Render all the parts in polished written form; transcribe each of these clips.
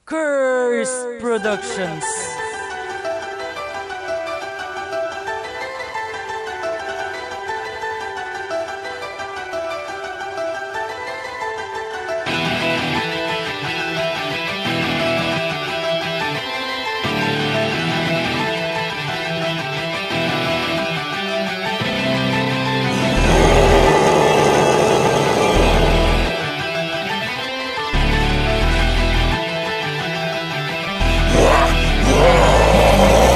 Curse Productions.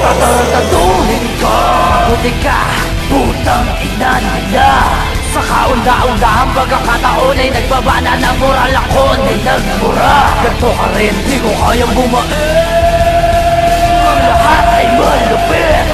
Tatantaduhin ka, buti ka, putang ina nila. Sa kaunda-undahang pagkakataon ay nagbabana ng moral ako ay nagmura. Ganto ka rin, di ko kayang bumain. Ang lahat ay malupit.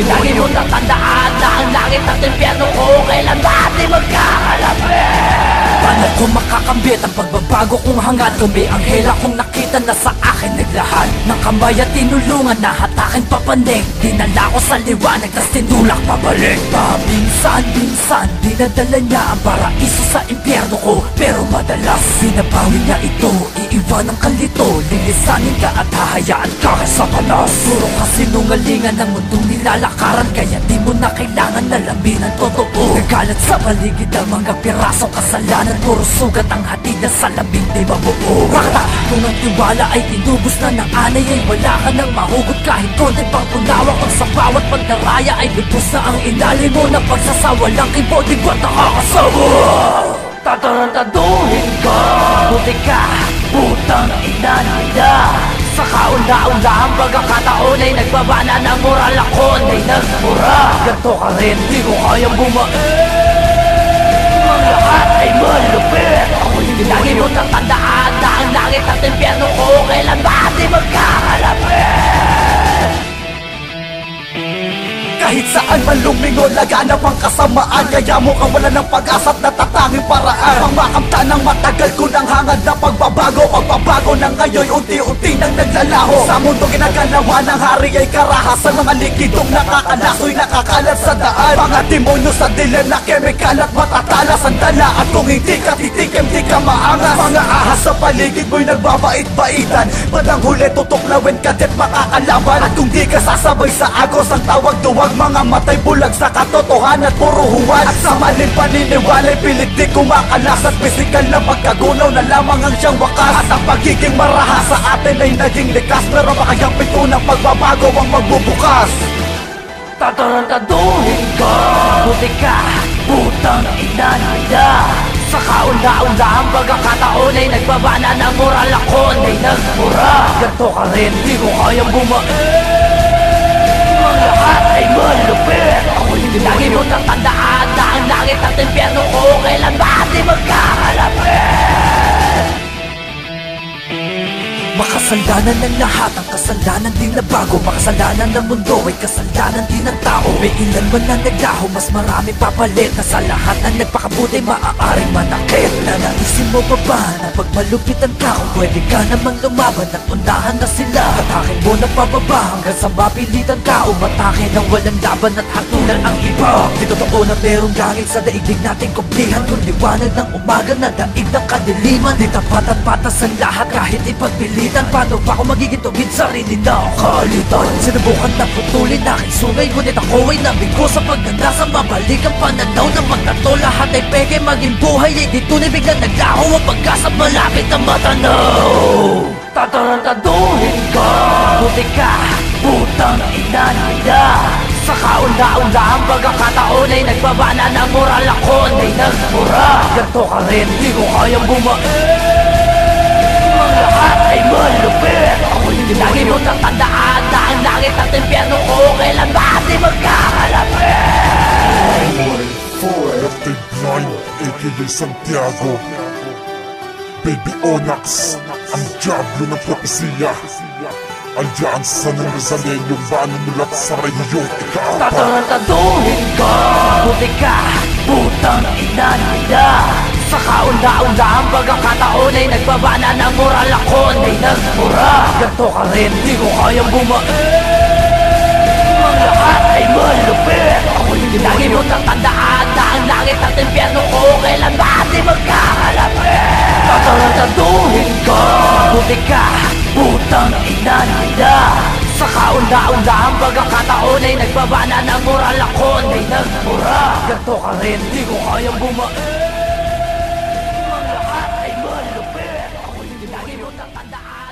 Lagi mo tatandaan na ang langit at impyerno ko kailan ba di magkakalapit. Paano ko makakambit ang pagbabago kung hangad? Kung may anghel akong nakita na sa akin naglahad ng kamay at tinulungan na hatakin papanig. Dinala ko sa liwanag tas tinulak pabalik. Paminsan-minsan dinadala niya ang paraiso sa impyerno ko, pero madalas binabawi niya ito. Iiwan ang kalito, lilisanin ka at hahayaan ka sa panas. Puro kasinungalingan ang mundong nilalakaran, kaya di mo na kailangan alamin ang totoo. Nagalat sa paligid ang mga pirasong kasalanan, puro sugat ang hatid na sa labing di mabuo. Rakta, kung ang tiwala ay inubos na ng anay, ay wala ka nang mahugot kahit konti pang punawa. Kung sa bawat pagdaraya ay lubos na ang ilalim mo na pagsasawalang kibo, di ba nakakasawa? Tatarantaduhin ka, buti ka, putang ina nila. Sa kaunda-undahang pagkakataon ay nagbabana ng moral ako ay nagmura. Ganto ka rin, di ko kayang bumain. Ang lahat ay malupit. Lagi mo tatandaan na ang langit at impyerno ko kailan ba di magkakalapit. Kahit saan man lumingon, laganap ang kasamaan, kaya mukhang wala ng pag-asa at natatanging paraan. Pangmakamta ng matagal ko ng hangad na pagbabago. Pagbabago na ngayon, unti-unti nang naglalaho. Sa mundo ginagalawa ng hari ay karahasan. Mga likidong nakakalasoy, nakakalat sa daan. Mga demonyo sa dilim na kemikal at matatala. Sandala at kung hindi ka titikim, di ka maangas. Mga ahas sa paligid mo'y nagbabait-baitan. Badang huli, tutuklawin ka dit makakalaban. At kung di ka sasabay sa agos, ang tawag duwag. Mga matay bulag sa katotohanan at puro huwad. At sa maling paniniwala'y pilit di kumakalas. At pisikal na pagkagunaw na lamang ang siyang wakas. At ang pagiging marahas sa atin ay naging likas, pero makayang pinto ng pagbabago ang magbubukas. Tatarantaduhin ka, buti ka, putang ina nila. Sa kaunda-undahang pagkakataon ay nagbabana ng moral ako ay nagmura. Ganto ka rin, di ko kayang bumain. Ang lahat ay malupit. Lagi mo tatandaan na ang langit at impyerno ko kailan ba di magkakalapit. Makasalanan ng lahat, ang kasalanan din na bago. Makasalanan ng mundo ay kasalanan din ng tao. May ilan man na naglaho, mas marami papalit. Na sa lahat na nagpakabuti, maaaring manakit. Nanaisin mo pa ba na pag malupitan ka, kung pwede ka namang lumaban at unahan na sila? Atakin mo na pababa hanggang sa mapilitan ka. Umatake ng walang laban at hatulan ang iba. Di totoo na merong langit sa daigdig nating kumplihan, kung liwanag ng umaga na daig ng kadiliman. Di tapat at patas ang lahat kahit ipagpili. Paano pa ako magiging tugid sarili na kalitan? Sinubukan na putulin aking sungay, ngunit ako ay nabigo sa pagnanasa. Mabalik ang pananaw na magtato. Lahat ay peke, maging buhay ay di tunay. Biglang naglaho ang pagkasa, malapit na matanaw. Tatarantaduhin ka, buti ka, putang ina nila. Sa kaunda-undahang pagkakataon ay nagbabana ng moral ako ay nagmura. Ganto ka rin, di ko kayang bumain. Ang lahat ay malupit. Lagi mo tatandaan na ang langit at impyerno ko kailan ba di magkakalapit. Lefty Blind, a.k.a. Santiago. Baby Onyx, ang diablo ng propesiya. Alyansa ng Rizalen, yung banunulat sa rehiyong ika-4. Tatarantaduhin ka, buti ka, putang ina nila. Sa kaunda-undahang pagkakataon ay nagbabana ng moral ako ay nagmura. Ganto ka rin, di ko kayang bumain. Ang lahat ay malupit. Lagi mo tatandaan na ang langit at impyerno ko kailan ba di magkakalapit. Tatarantaduhin ka, buti ka, puta putang ina nila. Sa kaunda-undahang pagkakataon ay nagbaba na ng moral ako ay nagmura. Ganto ka rin, di ko kayang bumae. Ang lahat ay malupit. Ako yung lagi mo tatandaan.